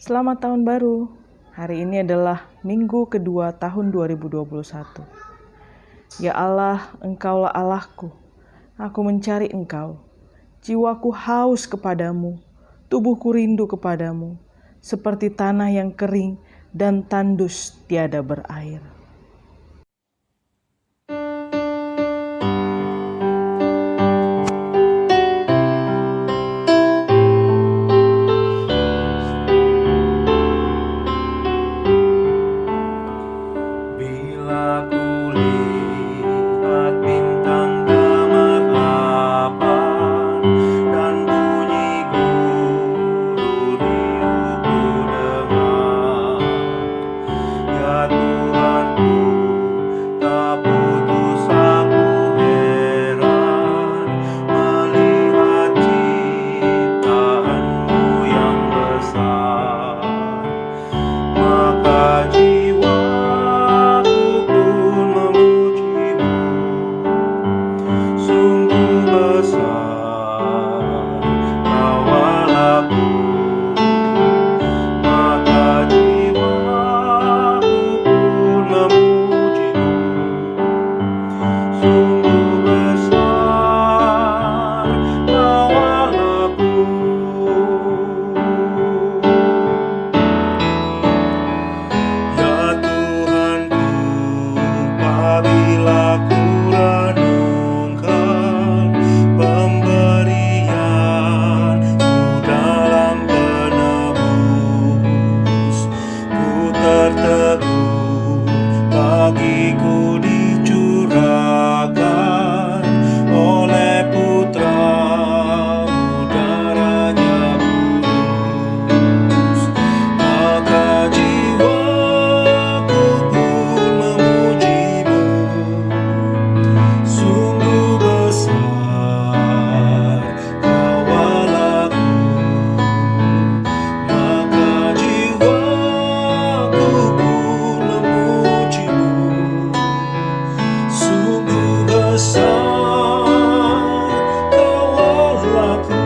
Selamat tahun baru. Hari ini adalah minggu kedua tahun 2021. Ya Allah, Engkaulah Allahku. Aku mencari Engkau. Jiwaku haus kepadamu. Tubuhku rindu kepadamu. Seperti tanah yang kering dan tandus tiada berair. Bila kulihat bintang gemerlapan dan bunyi guru riuhku dengar, ya Tuhanku, tak putus aku heran melihat ciptaanmu yang besar. Maka jiwaku pun memujimu, sungguh besar Kau Allahku. Maka jiwaku pun memujimu, sungguh besar Kau Allahku. Ya Tuhanku, apabila ku renungkan pemberian-Mu dalam penebus, ku tertegun bagiku dicurahkan oleh Putra-Mu darahnya kudus. Maka jiwaku pun memujimu, sungguh besar Kau Allahku. Maka jiwaku pun memujimu, sungguh besar Kau Allahku.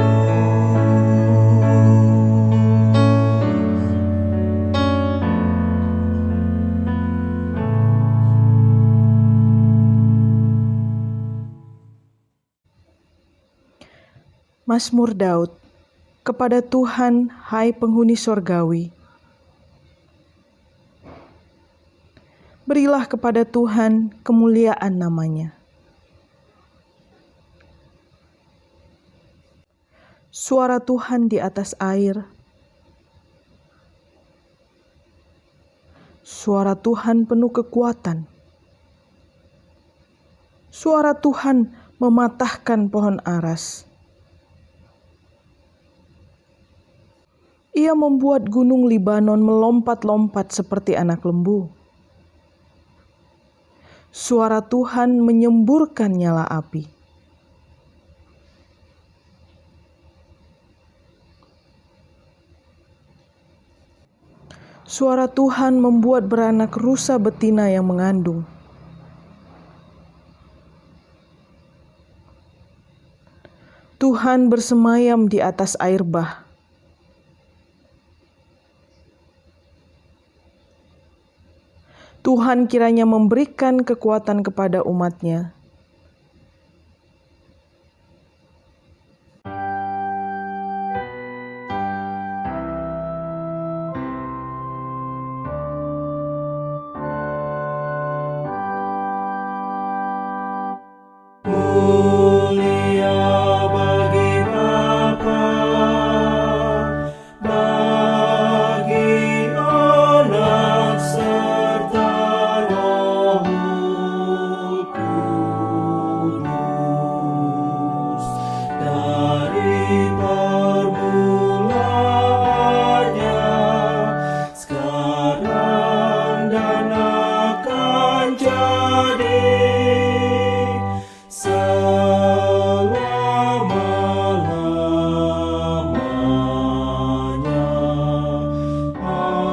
Mazmur Daud. Kepada Tuhan, hai penghuni sorgawi. Berilah kepada Tuhan kemuliaan namanya. Suara Tuhan di atas air. Suara Tuhan penuh kekuatan. Suara Tuhan mematahkan pohon aras. Ia membuat gunung Libanon melompat-lompat seperti anak lembu. Suara Tuhan menyemburkan nyala api. Suara Tuhan membuat beranak rusa betina yang mengandung. Tuhan bersemayam di atas air bah. Tuhan kiranya memberikan kekuatan kepada umat-Nya. Mulia bagi Bapa, bagi Anak serta Roh Kudus, dari permulaannya, sekarang dan akan jadi selama-lamanya. Amin.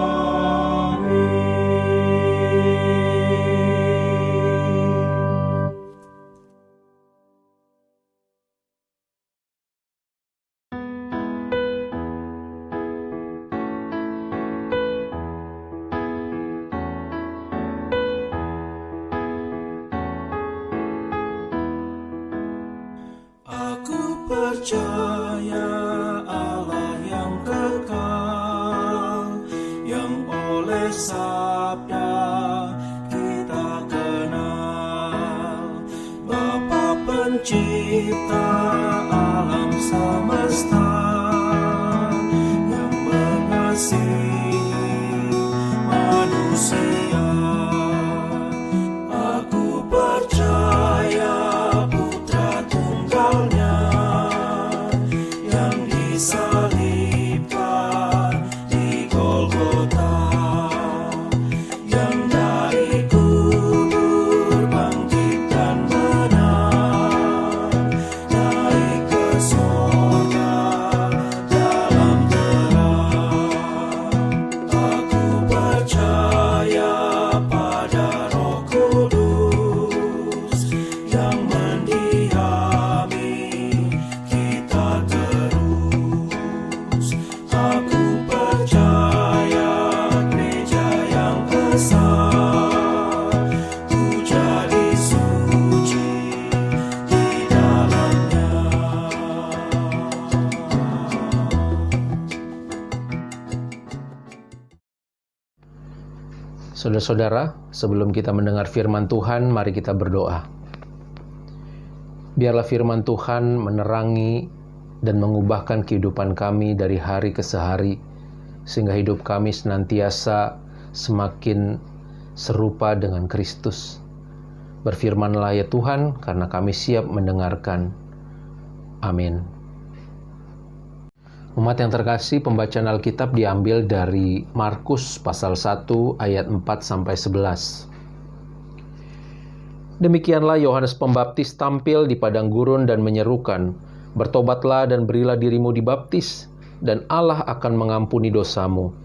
percaya Allah yang kekal, yang oleh sabda kita kenal. Bapa pencipta alam semesta, yang mengasihi manusia. Aku percaya Putra Tunggalnya yang disalibkan di Golgota, yang dari kubur bangkit dan menang, naik ke surga dalam terang. Aku percaya pada Roh Kudus yang mendiami kita terus. Aku percaya gereja yang besar, ku jadi suci di dalamnya. Saudara-saudara, sebelum kita mendengar firman Tuhan, mari kita berdoa. Biarlah firman Tuhan menerangi dan mengubahkan kehidupan kami dari hari ke hari, sehingga hidup kami senantiasa semakin serupa dengan Kristus. Berfirmanlah ya Tuhan, karena kami siap mendengarkan. Amin. Umat yang terkasih, pembacaan Alkitab diambil dari Markus pasal 1 ayat 4-11. Demikianlah Yohanes Pembaptis tampil di padang gurun dan menyerukan, "Bertobatlah dan berilah dirimu dibaptis, dan Allah akan mengampuni dosamu."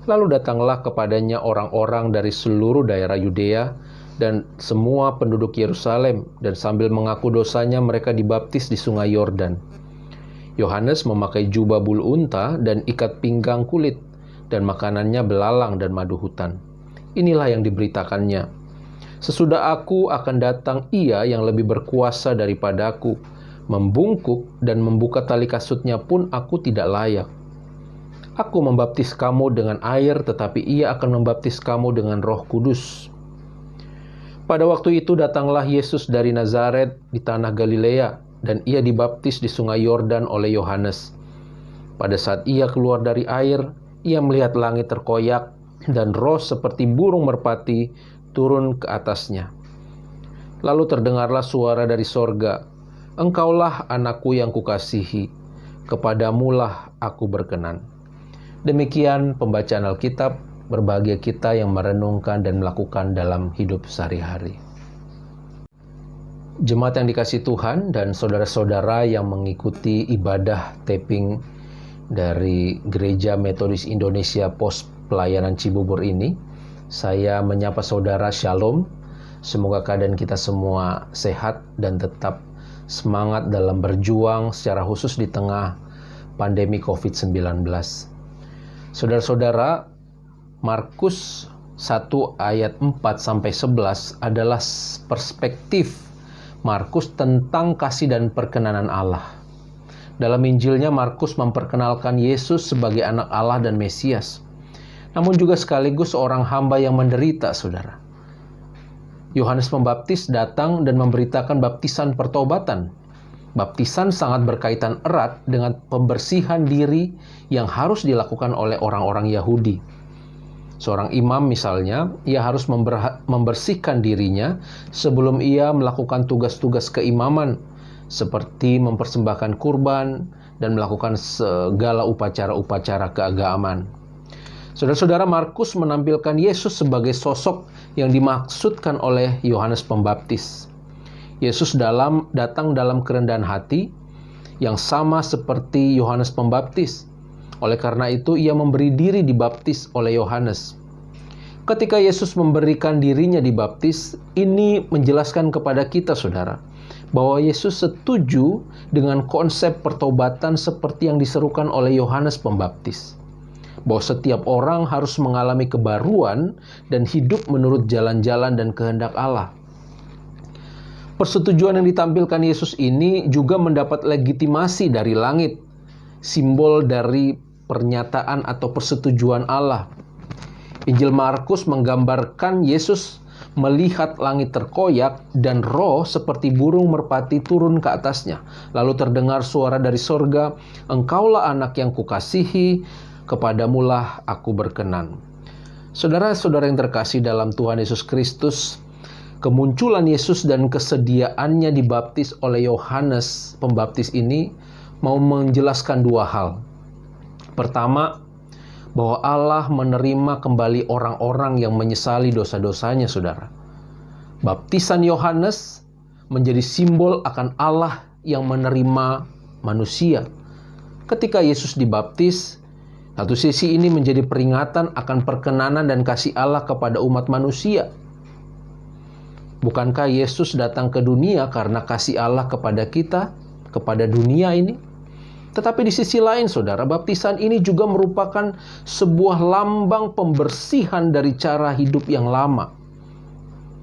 Lalu datanglah kepadanya orang-orang dari seluruh daerah Yudea dan semua penduduk Yerusalem, dan sambil mengaku dosanya mereka dibaptis di sungai Yordan. Yohanes memakai jubah bulu unta dan ikat pinggang kulit, dan makanannya belalang dan madu hutan. Inilah yang diberitakannya, "Sesudah aku akan datang Ia yang lebih berkuasa daripadaku, membungkuk dan membuka tali kasutnya pun aku tidak layak. Aku membaptis kamu dengan air, tetapi Ia akan membaptis kamu dengan Roh Kudus." Pada waktu itu datanglah Yesus dari Nazaret di tanah Galilea, dan Ia dibaptis di sungai Yordan oleh Yohanes. Pada saat Ia keluar dari air, Ia melihat langit terkoyak, dan roh seperti burung merpati turun ke atasnya. Lalu terdengarlah suara dari sorga, "Engkaulah anakku yang kukasihi, kepadamulah aku berkenan." Demikian pembacaan Alkitab. Berbahagia kita yang merenungkan dan melakukan dalam hidup sehari-hari. Jemaat yang dikasihi Tuhan dan saudara-saudara yang mengikuti ibadah taping dari Gereja Metodis Indonesia Pos Pelayanan Cibubur ini, saya menyapa saudara Shalom. Semoga keadaan kita semua sehat dan tetap semangat dalam berjuang secara khusus di tengah pandemi COVID-19. Saudara-saudara, Markus 1 ayat 4-11 adalah perspektif Markus tentang kasih dan perkenanan Allah. Dalam Injilnya, Markus memperkenalkan Yesus sebagai anak Allah dan Mesias, namun juga sekaligus seorang hamba yang menderita, saudara. Yohanes Pembaptis datang dan memberitakan baptisan pertobatan. Baptisan sangat berkaitan erat dengan pembersihan diri yang harus dilakukan oleh orang-orang Yahudi. Seorang imam misalnya, ia harus membersihkan dirinya sebelum ia melakukan tugas-tugas keimaman, seperti mempersembahkan kurban dan melakukan segala upacara-upacara keagamaan. Saudara-saudara, Markus menampilkan Yesus sebagai sosok yang dimaksudkan oleh Yohanes Pembaptis. Yesus datang dalam kerendahan hati yang sama seperti Yohanes Pembaptis. Oleh karena itu, ia memberi diri dibaptis oleh Yohanes. Ketika Yesus memberikan dirinya dibaptis, ini menjelaskan kepada kita, saudara, bahwa Yesus setuju dengan konsep pertobatan seperti yang diserukan oleh Yohanes Pembaptis. Bahwa setiap orang harus mengalami kebaruan dan hidup menurut jalan-jalan dan kehendak Allah. Persetujuan yang ditampilkan Yesus ini juga mendapat legitimasi dari langit, simbol dari pernyataan atau persetujuan Allah. Injil Markus menggambarkan Yesus melihat langit terkoyak dan roh seperti burung merpati turun ke atasnya. Lalu terdengar suara dari sorga, "Engkaulah anak yang kukasihi, kepadamulah aku berkenan." Saudara-saudara yang terkasih dalam Tuhan Yesus Kristus, kemunculan Yesus dan kesediaannya dibaptis oleh Yohanes Pembaptis ini mau menjelaskan dua hal. Pertama, bahwa Allah menerima kembali orang-orang yang menyesali dosa-dosanya, saudara. Baptisan Yohanes menjadi simbol akan Allah yang menerima manusia. Ketika Yesus dibaptis, satu sisi ini menjadi peringatan akan perkenanan dan kasih Allah kepada umat manusia. Bukankah Yesus datang ke dunia karena kasih Allah kepada kita, kepada dunia ini? Tetapi di sisi lain, saudara, baptisan ini juga merupakan sebuah lambang pembersihan dari cara hidup yang lama.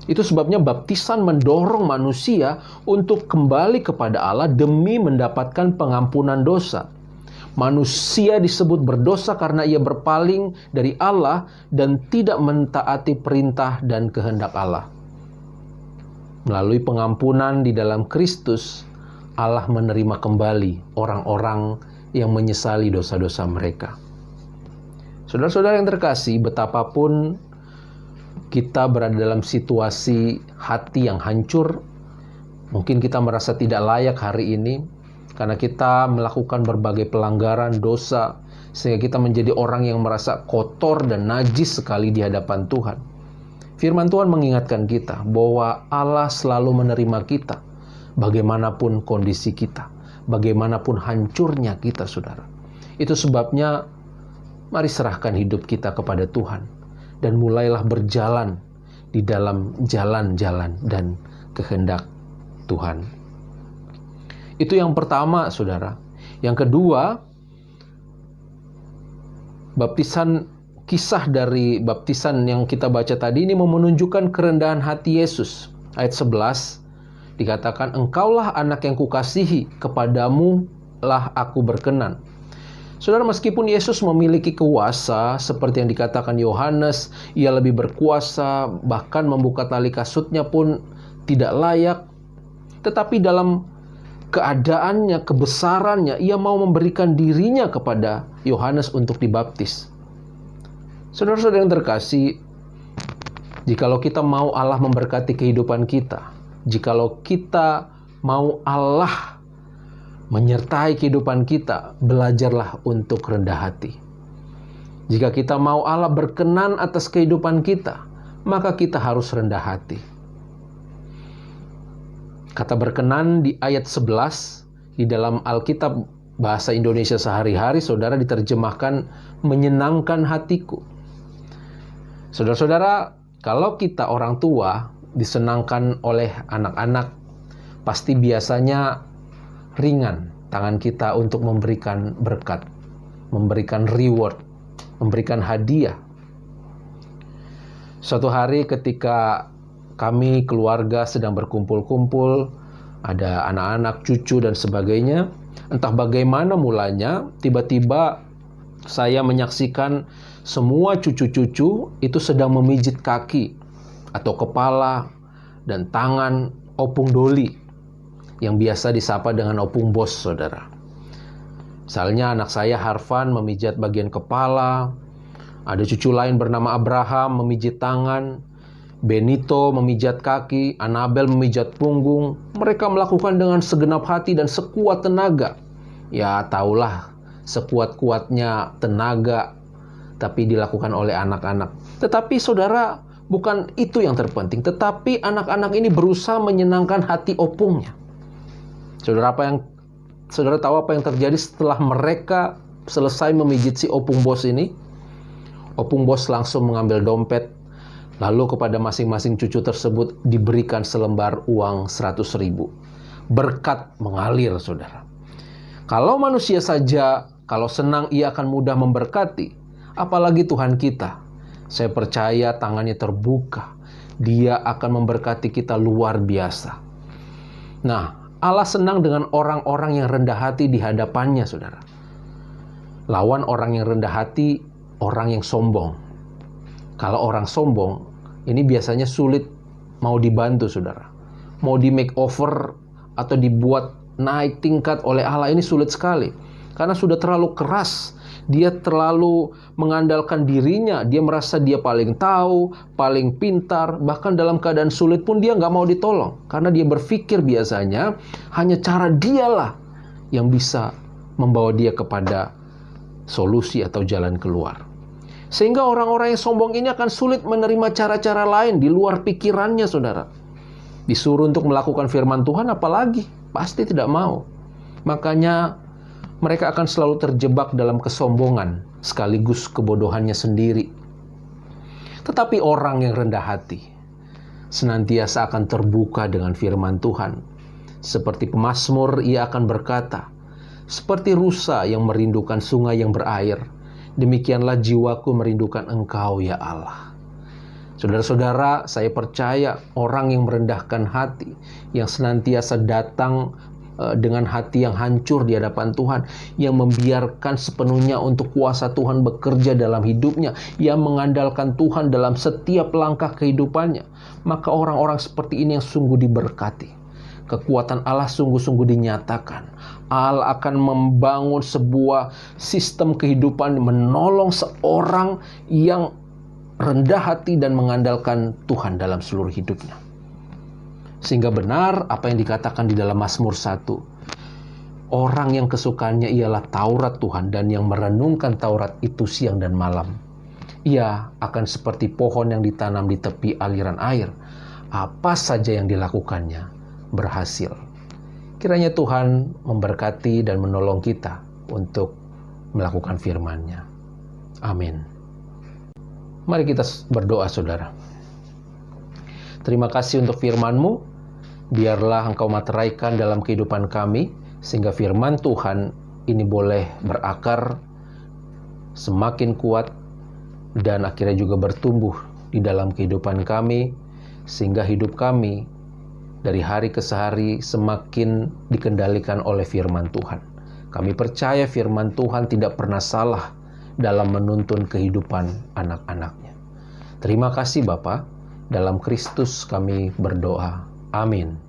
Itu sebabnya baptisan mendorong manusia untuk kembali kepada Allah demi mendapatkan pengampunan dosa. Manusia disebut berdosa karena ia berpaling dari Allah dan tidak mentaati perintah dan kehendak Allah. Melalui pengampunan di dalam Kristus, Allah menerima kembali orang-orang yang menyesali dosa-dosa mereka. Saudara-saudara yang terkasih, betapapun kita berada dalam situasi hati yang hancur, mungkin kita merasa tidak layak hari ini, karena kita melakukan berbagai pelanggaran dosa, sehingga kita menjadi orang yang merasa kotor dan najis sekali di hadapan Tuhan. Firman Tuhan mengingatkan kita bahwa Allah selalu menerima kita, bagaimanapun kondisi kita, bagaimanapun hancurnya kita, saudara. Itu sebabnya mari serahkan hidup kita kepada Tuhan dan mulailah berjalan di dalam jalan-jalan dan kehendak Tuhan. Itu yang pertama, saudara. Yang kedua, kisah dari baptisan yang kita baca tadi ini menunjukkan kerendahan hati Yesus. Ayat 11 dikatakan, "Engkaulah anak yang kukasihi, kepadamu lah aku berkenan." Saudara, meskipun Yesus memiliki kuasa seperti yang dikatakan Yohanes, ia lebih berkuasa, bahkan membuka tali kasutnya pun tidak layak. Tetapi dalam keadaannya, kebesarannya, ia mau memberikan dirinya kepada Yohanes untuk dibaptis. Saudara-saudara yang terkasih, jikalau kita mau Allah memberkati kehidupan kita, jikalau kita mau Allah menyertai kehidupan kita, belajarlah untuk rendah hati. Jika kita mau Allah berkenan atas kehidupan kita, maka kita harus rendah hati. Kata berkenan di ayat 11 di dalam Alkitab bahasa Indonesia sehari-hari, saudara, diterjemahkan menyenangkan hatiku. Saudara-saudara, kalau kita orang tua disenangkan oleh anak-anak, pasti biasanya ringan tangan kita untuk memberikan berkat, memberikan reward, memberikan hadiah. Suatu hari ketika kami keluarga sedang berkumpul-kumpul, ada anak-anak, cucu dan sebagainya, entah bagaimana mulanya, tiba-tiba saya menyaksikan semua cucu-cucu itu sedang memijit kaki atau kepala dan tangan opung Doli yang biasa disapa dengan opung bos, saudara. Misalnya anak saya Harvan memijat bagian kepala, ada cucu lain bernama Abraham memijit tangan, Benito memijat kaki, Anabel memijat punggung. Mereka melakukan dengan segenap hati dan sekuat tenaga. Ya, taulah sekuat-kuatnya tenaga, tapi dilakukan oleh anak-anak. Tetapi saudara, bukan itu yang terpenting. Tetapi anak-anak ini berusaha menyenangkan hati opungnya. Saudara tahu apa yang terjadi setelah mereka selesai memijit si opung bos ini? Opung bos langsung mengambil dompet, lalu kepada masing-masing cucu tersebut diberikan selembar uang 100.000. Berkat mengalir, saudara. Kalau manusia saja, kalau senang ia akan mudah memberkati, apalagi Tuhan kita. Saya percaya tangannya terbuka. Dia akan memberkati kita luar biasa. Nah, Allah senang dengan orang-orang yang rendah hati di hadapannya, saudara. Lawan orang yang rendah hati, orang yang sombong. Kalau orang sombong, ini biasanya sulit mau dibantu, saudara. Mau di makeover atau dibuat naik tingkat oleh Allah, ini sulit sekali. Karena sudah terlalu keras. Dia terlalu mengandalkan dirinya. Dia merasa dia paling tahu, paling pintar. Bahkan dalam keadaan sulit pun dia nggak mau ditolong. Karena dia berpikir biasanya hanya cara dialah yang bisa membawa dia kepada solusi atau jalan keluar. Sehingga orang-orang yang sombong ini akan sulit menerima cara-cara lain di luar pikirannya, saudara. Disuruh untuk melakukan firman Tuhan, apalagi pasti tidak mau. Makanya mereka akan selalu terjebak dalam kesombongan sekaligus kebodohannya sendiri. Tetapi orang yang rendah hati senantiasa akan terbuka dengan firman Tuhan. Seperti pemazmur, ia akan berkata, seperti rusa yang merindukan sungai yang berair, demikianlah jiwaku merindukan Engkau, ya Allah. Saudara-saudara, saya percaya orang yang merendahkan hati, yang senantiasa datang dengan hati yang hancur di hadapan Tuhan, yang membiarkan sepenuhnya untuk kuasa Tuhan bekerja dalam hidupnya, yang mengandalkan Tuhan dalam setiap langkah kehidupannya, maka orang-orang seperti ini yang sungguh diberkati. Kekuatan Allah sungguh-sungguh dinyatakan. Allah akan membangun sebuah sistem kehidupan, menolong seorang yang rendah hati dan mengandalkan Tuhan dalam seluruh hidupnya. Sehingga benar apa yang dikatakan di dalam Mazmur 1. Orang yang kesukaannya ialah Taurat Tuhan dan yang merenungkan Taurat itu siang dan malam. Ia akan seperti pohon yang ditanam di tepi aliran air. Apa saja yang dilakukannya berhasil. Kiranya Tuhan memberkati dan menolong kita untuk melakukan firman-Nya. Amin. Mari kita berdoa, saudara. Terima kasih untuk firman-Mu. Biarlah Engkau materaikan dalam kehidupan kami, sehingga firman Tuhan ini boleh berakar semakin kuat dan akhirnya juga bertumbuh di dalam kehidupan kami, sehingga hidup kami dari hari ke hari semakin dikendalikan oleh firman Tuhan. Kami percaya firman Tuhan tidak pernah salah dalam menuntun kehidupan anak-anaknya. Terima kasih Bapa, dalam Kristus kami berdoa. Amin.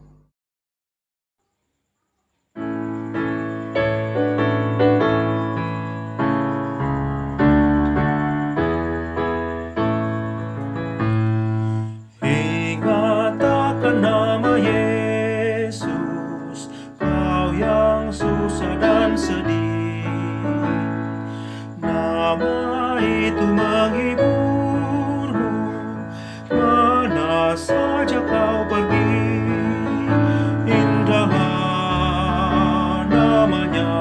Ingat akan nama Yesus, kau yang susah dan sedih. Nama itu menghiburmu, mana saja kau pergi. Indahlah namanya,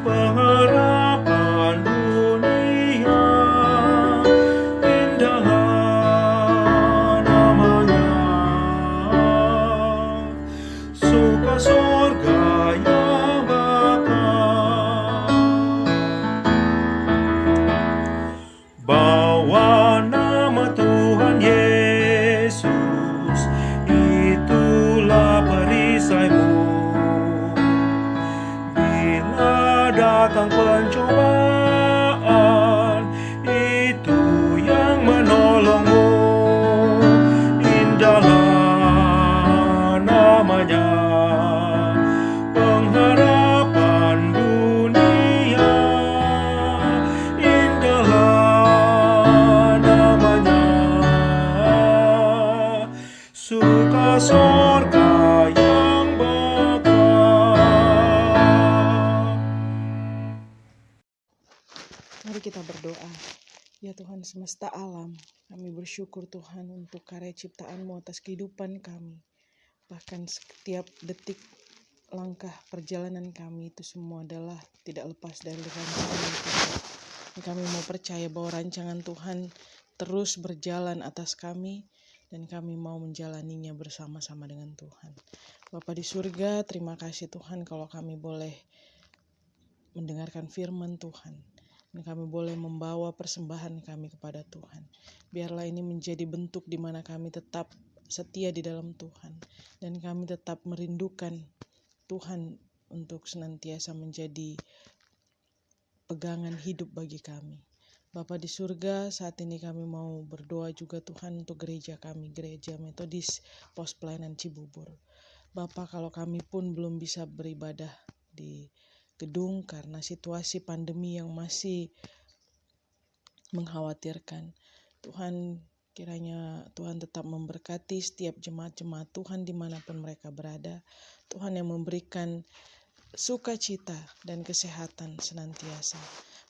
pengharapan dunia. Indahlah namanya, suka surga yang bakal. Bawa nama Tuhan Yesus, itulah perisaimu. Bila datang pencobaan, itu yang menolongmu. Indahlah namanya, pengharapan dunia. Indahlah namanya, suka surga yang bakal. Mari kita berdoa. Ya Tuhan semesta alam, kami bersyukur Tuhan untuk karya ciptaan-Mu atas kehidupan kami. Bahkan setiap detik langkah perjalanan kami itu semua adalah tidak lepas dari rancangan Tuhan. Dan kami mau percaya bahwa rancangan Tuhan terus berjalan atas kami dan kami mau menjalaninya bersama-sama dengan Tuhan. Bapa di surga, terima kasih Tuhan kalau kami boleh mendengarkan firman Tuhan. Dan kami boleh membawa persembahan kami kepada Tuhan. Biarlah ini menjadi bentuk di mana kami tetap setia di dalam Tuhan. Dan kami tetap merindukan Tuhan untuk senantiasa menjadi pegangan hidup bagi kami. Bapa di surga, saat ini kami mau berdoa juga Tuhan untuk gereja kami, Gereja Metodis Pos Pelayanan Cibubur. Bapa, kalau kami pun belum bisa beribadah di gedung karena situasi pandemi yang masih mengkhawatirkan. Tuhan, kiranya Tuhan tetap memberkati setiap jemaat-jemaat Tuhan dimanapun mereka berada. Tuhan yang memberikan sukacita dan kesehatan senantiasa.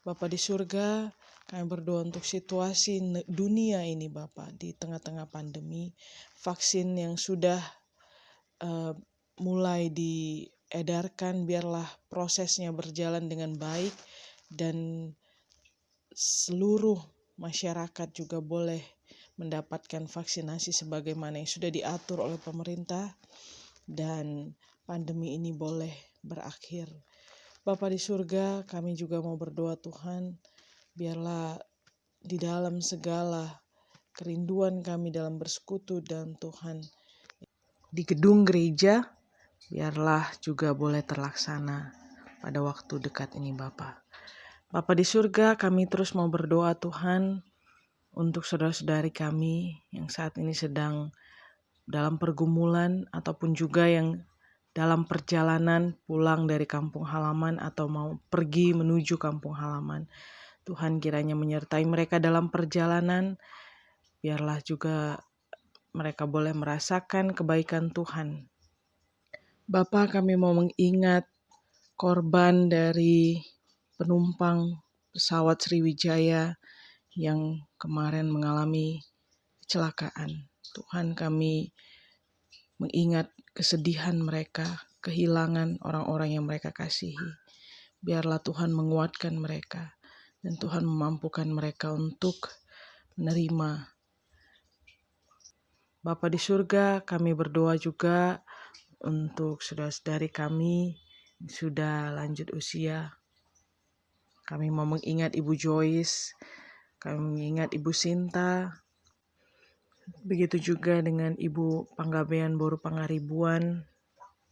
Bapa di surga, kami berdoa untuk situasi dunia ini Bapa, di tengah-tengah pandemi. Vaksin yang sudah mulai diedarkan, biarlah prosesnya berjalan dengan baik dan seluruh masyarakat juga boleh mendapatkan vaksinasi sebagaimana yang sudah diatur oleh pemerintah dan pandemi ini boleh berakhir. Bapa di surga, kami juga mau berdoa Tuhan, biarlah di dalam segala kerinduan kami dalam bersekutu dan Tuhan di gedung gereja, biarlah juga boleh terlaksana pada waktu dekat ini Bapa. Bapa di surga, kami terus mau berdoa Tuhan untuk saudara-saudari kami yang saat ini sedang dalam pergumulan ataupun juga yang dalam perjalanan pulang dari kampung halaman atau mau pergi menuju kampung halaman. Tuhan kiranya menyertai mereka dalam perjalanan, biarlah juga mereka boleh merasakan kebaikan Tuhan. Bapa, kami mau mengingat korban dari penumpang pesawat Sriwijaya yang kemarin mengalami kecelakaan. Tuhan, kami mengingat kesedihan mereka, kehilangan orang-orang yang mereka kasihi. Biarlah Tuhan menguatkan mereka dan Tuhan memampukan mereka untuk menerima. Bapa di surga, kami berdoa juga untuk saudara-saudari kami yang sudah lanjut usia. Kami mau mengingat Ibu Joyce, kami mengingat Ibu Sinta, begitu juga dengan Ibu Panggabean Boru Pangaribuan,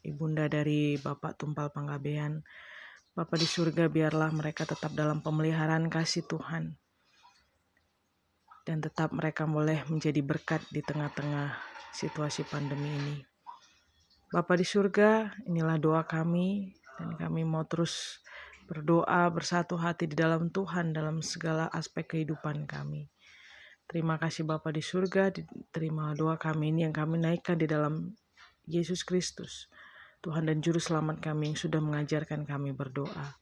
ibunda dari Bapak Tumpal Panggabean. Bapa di surga, biarlah mereka tetap dalam pemeliharaan kasih Tuhan. Dan tetap mereka boleh menjadi berkat di tengah-tengah situasi pandemi ini. Bapa di surga, inilah doa kami. Dan kami mau terus berdoa bersatu hati di dalam Tuhan dalam segala aspek kehidupan kami. Terima kasih Bapa di surga, terima doa kami ini yang kami naikkan di dalam Yesus Kristus, Tuhan dan Juru Selamat kami yang sudah mengajarkan kami berdoa.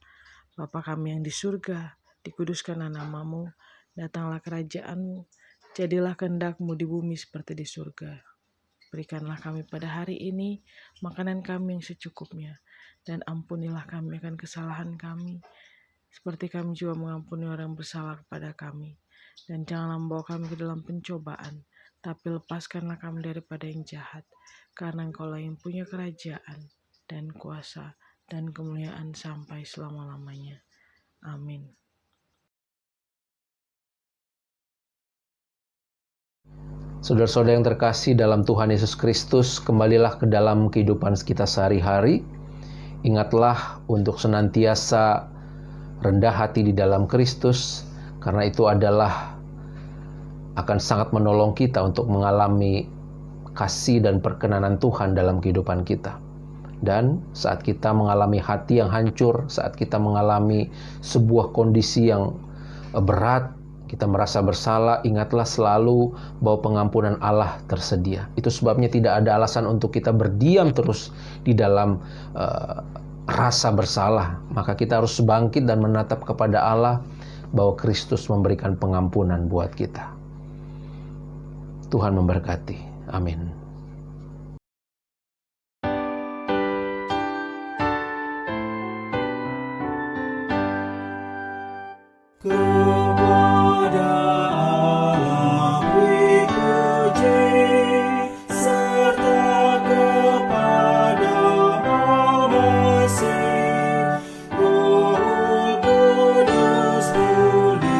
Bapa kami yang di surga, dikuduskanlah nama-Mu, datanglah kerajaan-Mu, jadilah kehendak-Mu di bumi seperti di surga. Berikanlah kami pada hari ini makanan kami yang secukupnya, dan ampunilah kami akan kesalahan kami, seperti kami juga mengampuni orang yang bersalah kepada kami. Dan janganlah membawa kami ke dalam pencobaan, tapi lepaskanlah kami daripada yang jahat, karena Engkau-lah yang punya kerajaan dan kuasa dan kemuliaan sampai selama-lamanya. Amin. Saudara-saudara yang terkasih dalam Tuhan Yesus Kristus, kembalilah ke dalam kehidupan kita sehari-hari. Ingatlah untuk senantiasa rendah hati di dalam Kristus, karena itu adalah akan sangat menolong kita untuk mengalami kasih dan perkenanan Tuhan dalam kehidupan kita. Dan saat kita mengalami hati yang hancur, saat kita mengalami sebuah kondisi yang berat, kita merasa bersalah, ingatlah selalu bahwa pengampunan Allah tersedia. Itu sebabnya tidak ada alasan untuk kita berdiam terus di dalam rasa bersalah. Maka kita harus bangkit dan menatap kepada Allah bahwa Kristus memberikan pengampunan buat kita. Tuhan memberkati. Amin. Kepada Allah beri puji, serta kepada Al-Masih, Roh Kudus muliakan,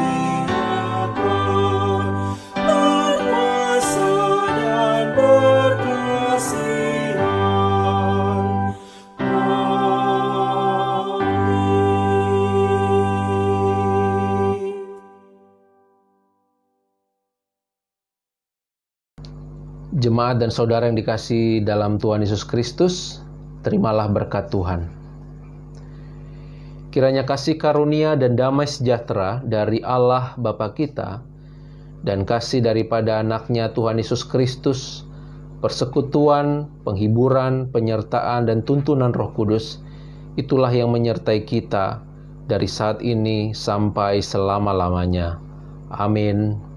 berkuasa dan Jemaat dan saudara yang dikasihi dalam Tuhan Yesus Kristus, terimalah berkat Tuhan. Kiranya kasih karunia dan damai sejahtera dari Allah Bapa kita dan kasih daripada anaknya Tuhan Yesus Kristus, persekutuan, penghiburan, penyertaan, dan tuntunan Roh Kudus, itulah yang menyertai kita dari saat ini sampai selama-lamanya. Amin.